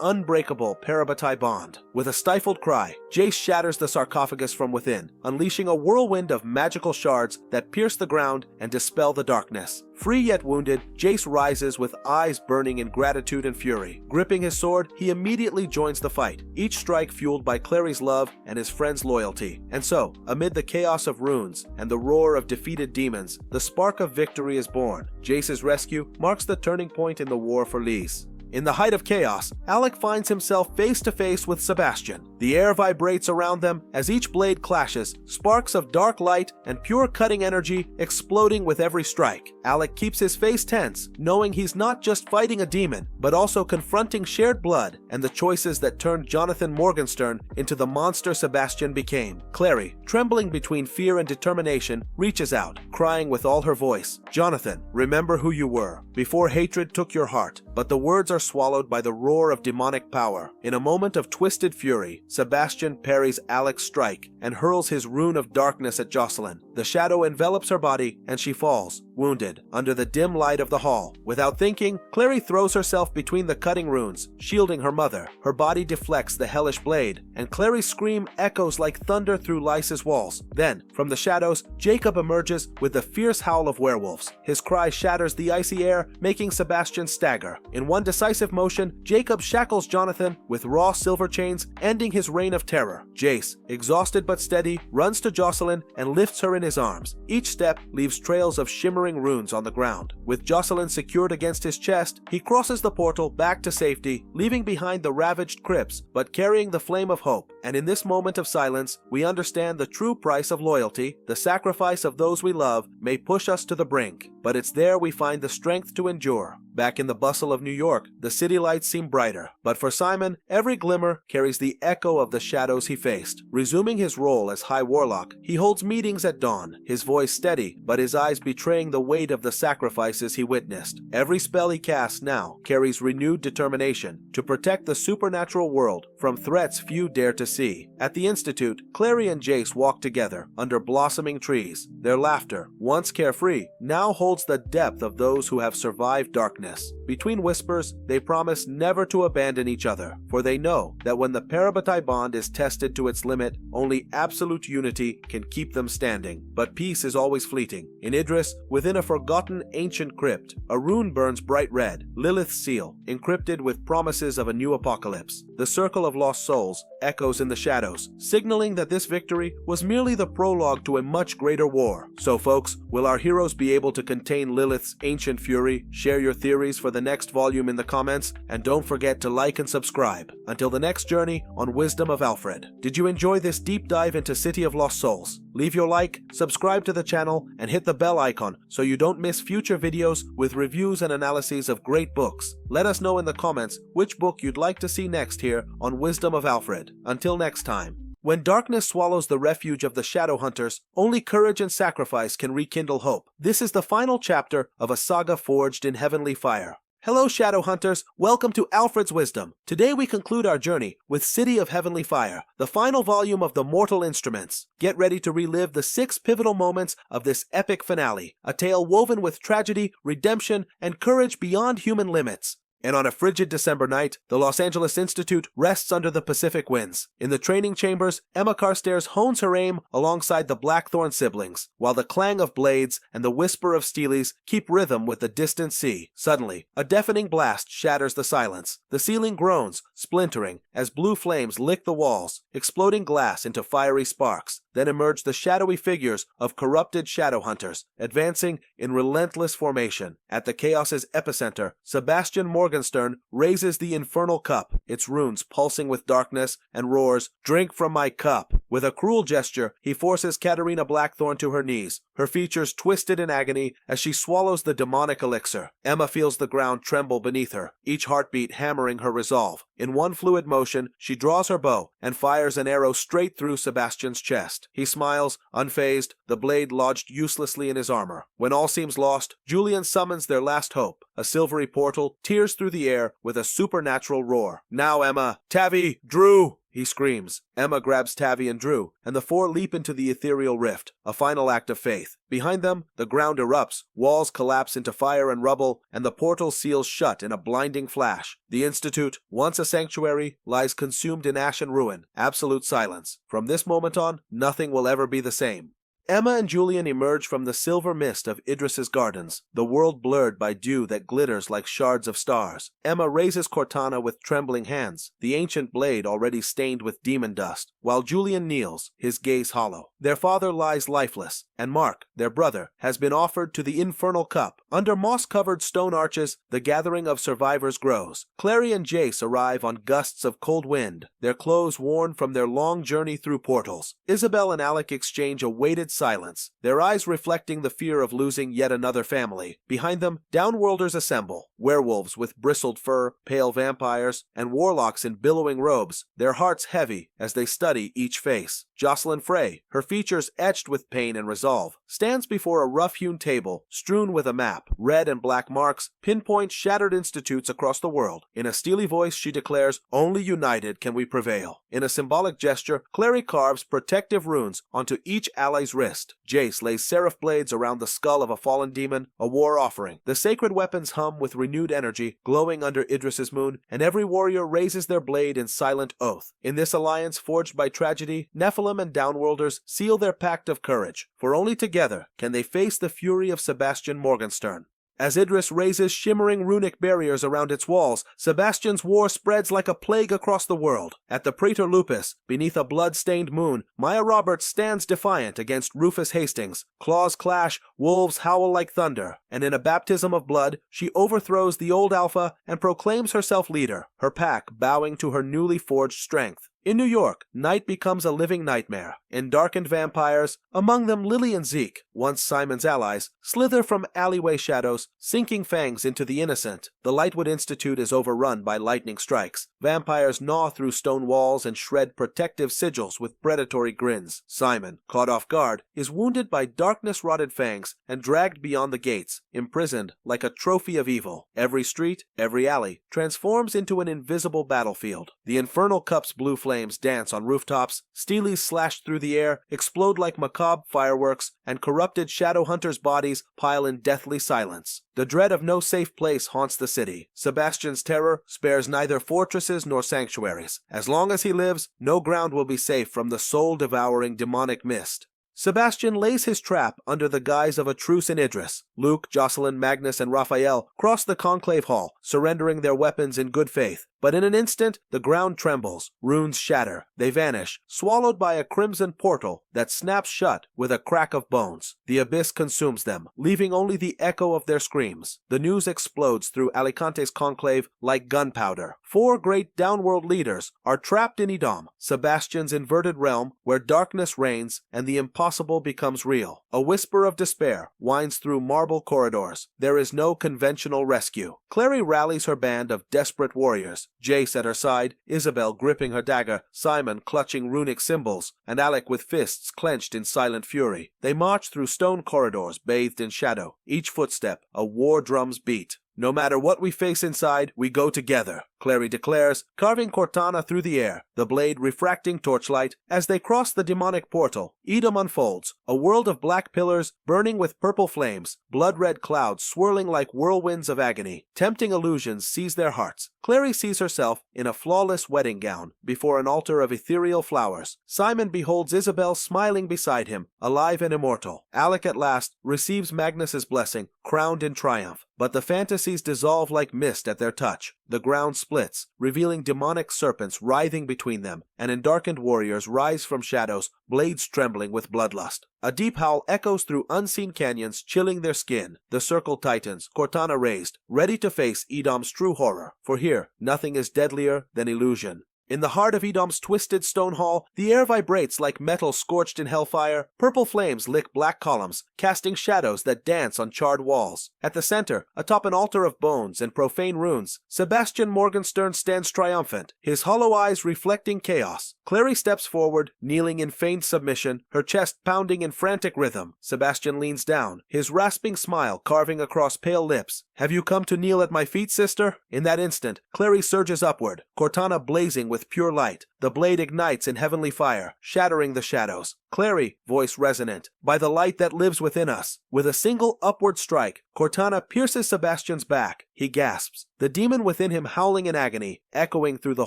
unbreakable parabatai bond. With a stifled cry, Jace shatters the sarcophagus from within, unleashing a whirlwind of magical shards that pierce the ground and dispel the darkness. Free yet wounded, Jace rises with eyes burning in gratitude and fury. Gripping his sword, he immediately joins the fight, each strike fueled by Clary's love and his friend's loyalty. And so, amid the chaos of runes and the roar of defeated demons, the spark of victory is born. Jace's rescue marks the turning point in the war for Lys. In the height of chaos, Alec finds himself face to face with Sebastian. The air vibrates around them as each blade clashes, sparks of dark light and pure cutting energy exploding with every strike. Alec keeps his face tense, knowing he's not just fighting a demon, but also confronting shared blood and the choices that turned Jonathan Morgenstern into the monster Sebastian became. Clary, trembling between fear and determination, reaches out, crying with all her voice, "Jonathan, remember who you were, before hatred took your heart." But the words are swallowed by the roar of demonic power. In a moment of twisted fury, Sebastian parries Alec's strike and hurls his rune of darkness at Jocelyn. The shadow envelops her body and she falls, wounded, under the dim light of the hall. Without thinking, Clary throws herself between the cutting runes, shielding her mother. Her body deflects the hellish blade, and Clary's scream echoes like thunder through Lys's walls. Then, from the shadows, Jacob emerges with the fierce howl of werewolves. His cry shatters the icy air, making Sebastian stagger. In one decisive motion, Jacob shackles Jonathan with raw silver chains, ending his reign of terror. Jace, exhausted but steady, runs to Jocelyn and lifts her in his arms. Each step leaves trails of shimmering runes on the ground. With Jocelyn secured against his chest, he crosses the portal back to safety, leaving behind the ravaged crypts, but carrying the flame of hope. And in this moment of silence, we understand the true price of loyalty. The sacrifice of those we love may push us to the brink, but it's there we find the strength to endure. Back in the bustle of New York, the city lights seem brighter, but for Simon, every glimmer carries the echo of the shadows he faced. Resuming his role as High Warlock, he holds meetings at dawn, his voice steady, but his eyes betraying the weight of the sacrifices he witnessed. Every spell he casts now carries renewed determination to protect the supernatural world from threats few dare to see. At the Institute, Clary and Jace walk together under blossoming trees. Their laughter, once carefree, now holds heralds the depth of those who have survived darkness. Between whispers, they promise never to abandon each other, for they know that when the Parabatai bond is tested to its limit, only absolute unity can keep them standing. But peace is always fleeting. In Idris, within a forgotten ancient crypt, a rune burns bright red, Lilith's seal, encrypted with promises of a new apocalypse. The circle of lost souls echoes in the shadows, signaling that this victory was merely the prologue to a much greater war. So folks, will our heroes be able to contain Lilith's ancient fury? Share your theories for the next volume in the comments, and don't forget to like and subscribe. Until the next journey on Wisdom of Alfred. Did you enjoy this deep dive into City of Lost Souls? Leave your like, subscribe to the channel, and hit the bell icon so you don't miss future videos with reviews and analyses of great books. Let us know in the comments which book you'd like to see next here on Wisdom of Alfred. Until next time. When darkness swallows the refuge of the Shadowhunters, only courage and sacrifice can rekindle hope. This is the final chapter of a saga forged in heavenly fire. Hello Shadowhunters, welcome to Alfred's Wisdom. Today we conclude our journey with City of Heavenly Fire, the final volume of the Mortal Instruments. Get ready to relive the 6 pivotal moments of this epic finale, a tale woven with tragedy, redemption, and courage beyond human limits. And on a frigid December night, the Los Angeles Institute rests under the Pacific winds. In the training chambers, Emma Carstairs hones her aim alongside the Blackthorn siblings, while the clang of blades and the whisper of steelies keep rhythm with the distant sea. Suddenly, a deafening blast shatters the silence. The ceiling groans, splintering, as blue flames lick the walls, exploding glass into fiery sparks. Then emerge the shadowy figures of corrupted Shadowhunters, advancing in relentless formation. At the chaos's epicenter, Sebastian Morgenstern raises the infernal cup, its runes pulsing with darkness, and roars, "Drink from my cup!" With a cruel gesture, he forces Katarina Blackthorn to her knees, her features twisted in agony as she swallows the demonic elixir. Emma feels the ground tremble beneath her, each heartbeat hammering her resolve. In one fluid motion, she draws her bow and fires an arrow straight through Sebastian's chest. He smiles, unfazed, the blade lodged uselessly in his armor. When all seems lost, Julian summons their last hope. A silvery portal tears through the air with a supernatural roar. "Now, Emma! Tavi! Drew!" he screams. Emma grabs Tavi and Drew, and the 4 leap into the ethereal rift, a final act of faith. Behind them, the ground erupts, walls collapse into fire and rubble, and the portal seals shut in a blinding flash. The Institute, once a sanctuary, lies consumed in ash and ruin, absolute silence. From this moment on, nothing will ever be the same. Emma and Julian emerge from the silver mist of Idris's gardens, the world blurred by dew that glitters like shards of stars. Emma raises Cortana with trembling hands, the ancient blade already stained with demon dust, while Julian kneels, his gaze hollow. Their father lies lifeless, and Mark, their brother, has been offered to the infernal cup. Under moss-covered stone arches, the gathering of survivors grows. Clary and Jace arrive on gusts of cold wind, their clothes worn from their long journey through portals. Isabel and Alec exchange a weighted silence, their eyes reflecting the fear of losing yet another family. Behind them, downworlders assemble, werewolves with bristled fur, pale vampires, and warlocks in billowing robes, their hearts heavy as they study each face. Jocelyn Frey, her features etched with pain and resolve, stands before a rough-hewn table, strewn with a map. Red and black marks pinpoint shattered institutes across the world. In a steely voice, she declares, "Only united can we prevail." In a symbolic gesture, Clary carves protective runes onto each ally's wrist. Jace lays seraph blades around the skull of a fallen demon, a war offering. The sacred weapons hum with renewed energy, glowing under Idris's moon, and every warrior raises their blade in silent oath. In this alliance forged by tragedy, Nephilim and downworlders seal their pact of courage, for only together can they face the fury of Sebastian Morgenstern. As Idris raises shimmering runic barriers around its walls, Sebastian's war spreads like a plague across the world. At the Praetor Lupus, beneath a blood-stained moon, Maya Roberts stands defiant against Rufus Hastings. Claws clash, wolves howl like thunder, and in a baptism of blood, she overthrows the old Alpha and proclaims herself leader, her pack bowing to her newly forged strength. In New York, night becomes a living nightmare. In darkened vampires, among them Lily and Zeke, once Simon's allies, slither from alleyway shadows, sinking fangs into the innocent. The Lightwood Institute is overrun by lightning strikes. Vampires gnaw through stone walls and shred protective sigils with predatory grins. Simon, caught off guard, is wounded by darkness-rotted fangs and dragged beyond the gates, imprisoned like a trophy of evil. Every street, every alley, transforms into an invisible battlefield. The Infernal Cup's blue flames dance on rooftops, steelies slash through the air, explode like macabre fireworks, and corrupted Shadowhunters' bodies pile in deathly silence. The dread of no safe place haunts the city. Sebastian's terror spares neither fortresses nor sanctuaries. As long as he lives, no ground will be safe from the soul-devouring demonic mist. Sebastian lays his trap under the guise of a truce in Idris. Luke, Jocelyn, Magnus, and Raphael cross the conclave hall, surrendering their weapons in good faith. But in an instant, the ground trembles, runes shatter, they vanish, swallowed by a crimson portal that snaps shut with a crack of bones. The abyss consumes them, leaving only the echo of their screams. The news explodes through Alicante's conclave like gunpowder. 4 great downworld leaders are trapped in Edom, Sebastian's inverted realm where darkness reigns and the impossible becomes real. A whisper of despair winds through marble corridors. There is no conventional rescue. Clary rallies her band of desperate warriors. Jace at her side, Isabel gripping her dagger, Simon clutching runic symbols, and Alec with fists clenched in silent fury. They march through stone corridors bathed in shadow, each footstep a war drum's beat. No matter what we face inside, we go together, Clary declares, carving Cortana through the air, the blade refracting torchlight. As they cross the demonic portal, Edom unfolds, a world of black pillars burning with purple flames, blood-red clouds swirling like whirlwinds of agony. Tempting illusions seize their hearts. Clary sees herself in a flawless wedding gown before an altar of ethereal flowers. Simon beholds Isabel smiling beside him, alive and immortal. Alec at last receives Magnus's blessing, crowned in triumph. But the fantasies dissolve like mist at their touch. The ground splits, revealing demonic serpents writhing between them, and endarkened warriors rise from shadows, blades trembling with bloodlust. A deep howl echoes through unseen canyons, chilling their skin. The circle tightens, Cortana raised, ready to face Edom's true horror. For here, nothing is deadlier than illusion. In the heart of Edom's twisted stone hall, the air vibrates like metal scorched in hellfire. Purple flames lick black columns, casting shadows that dance on charred walls. At the center, atop an altar of bones and profane runes, Sebastian Morgenstern stands triumphant, his hollow eyes reflecting chaos. Clary steps forward, kneeling in feigned submission, her chest pounding in frantic rhythm. Sebastian leans down, his rasping smile carving across pale lips. "Have you come to kneel at my feet, sister?" In that instant, Clary surges upward, Cortana blazing with pure light. The blade ignites in heavenly fire, shattering the shadows. "Clary," voice resonant, "by the light that lives within us." With a single upward strike, Cortana pierces Sebastian's back. He gasps, the demon within him howling in agony, echoing through the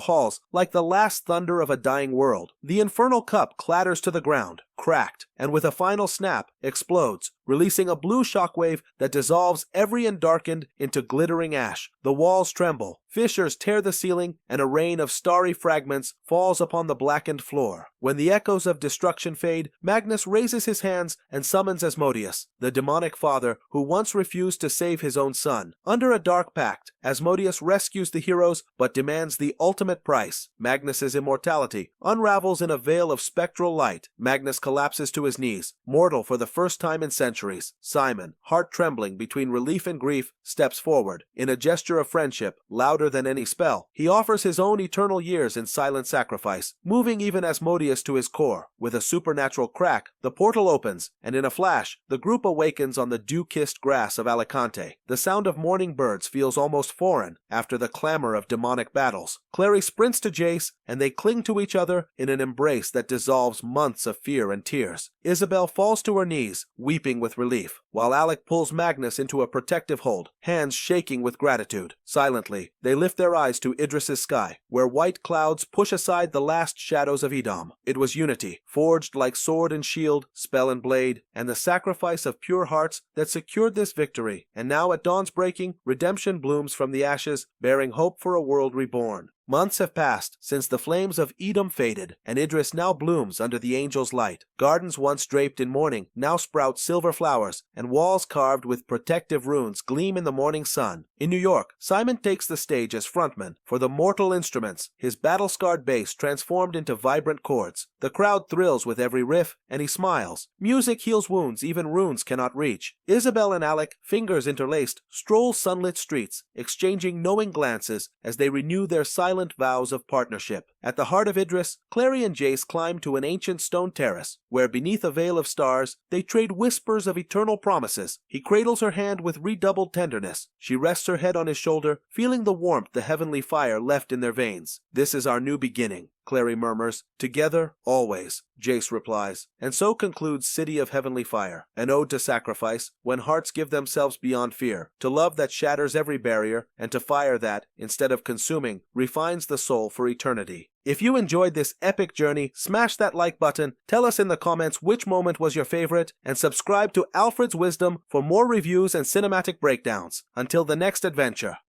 halls like the last thunder of a dying world. The infernal cup clatters to the ground, cracked, and with a final snap, explodes, releasing a blue shockwave that dissolves every endarkened into glittering ash. The walls tremble, fissures tear the ceiling, and a rain of starry fragments falls upon the blackened floor. When the echoes of destruction fade, Magnus raises his hands and summons Asmodeus, the demonic father who once refused to save his own son. Under a dark pact, Asmodeus rescues the heroes but demands the ultimate price. Magnus's immortality unravels in a veil of spectral light. Magnus collapses to his knees, mortal for the first time in centuries. Simon, heart trembling between relief and grief, steps forward. In a gesture of friendship, louder than any spell, he offers his own eternal years in silent sacrifice, moving even Asmodeus to his core. With a supernatural crack, the portal opens, and in a flash, the group awakens on the dew-kissed grass of Alicante. The sound of morning birds feels almost foreign after the clamor of demonic battles. Clary sprints to Jace, and they cling to each other in an embrace that dissolves months of fear and tears. Isabel falls to her knees, weeping with relief, while Alec pulls Magnus into a protective hold, hands shaking with gratitude. Silently, they lift their eyes to Idris's sky, where white clouds push aside the last shadows of Edom. It was unity, forged like sword and shield, spell and blade, and the sacrifice of pure hearts that secured this victory. And now at dawn's breaking, redemption blooms from the ashes, bearing hope for a world reborn. Months have passed since the flames of Edom faded, and Idris now blooms under the angel's light. Gardens once draped in mourning now sprout silver flowers, and walls carved with protective runes gleam in the morning sun. In New York, Simon takes the stage as frontman for the Mortal Instruments, his battle-scarred bass transformed into vibrant chords. The crowd thrills with every riff, and he smiles. Music heals wounds even runes cannot reach. Isabel and Alec, fingers interlaced, stroll sunlit streets, exchanging knowing glances as they renew their silent silent vows of partnership. At the heart of Idris, Clary and Jace climb to an ancient stone terrace, where beneath a veil of stars, they trade whispers of eternal promises. He cradles her hand with redoubled tenderness. She rests her head on his shoulder, feeling the warmth the heavenly fire left in their veins. "This is our new beginning," Clary murmurs. "Together, always," Jace replies. And so concludes City of Heavenly Fire, an ode to sacrifice, when hearts give themselves beyond fear, to love that shatters every barrier, and to fire that, instead of consuming, refines the soul for eternity. If you enjoyed this epic journey, smash that like button, tell us in the comments which moment was your favorite, and subscribe to Alfred's Wisdom for more reviews and cinematic breakdowns. Until the next adventure.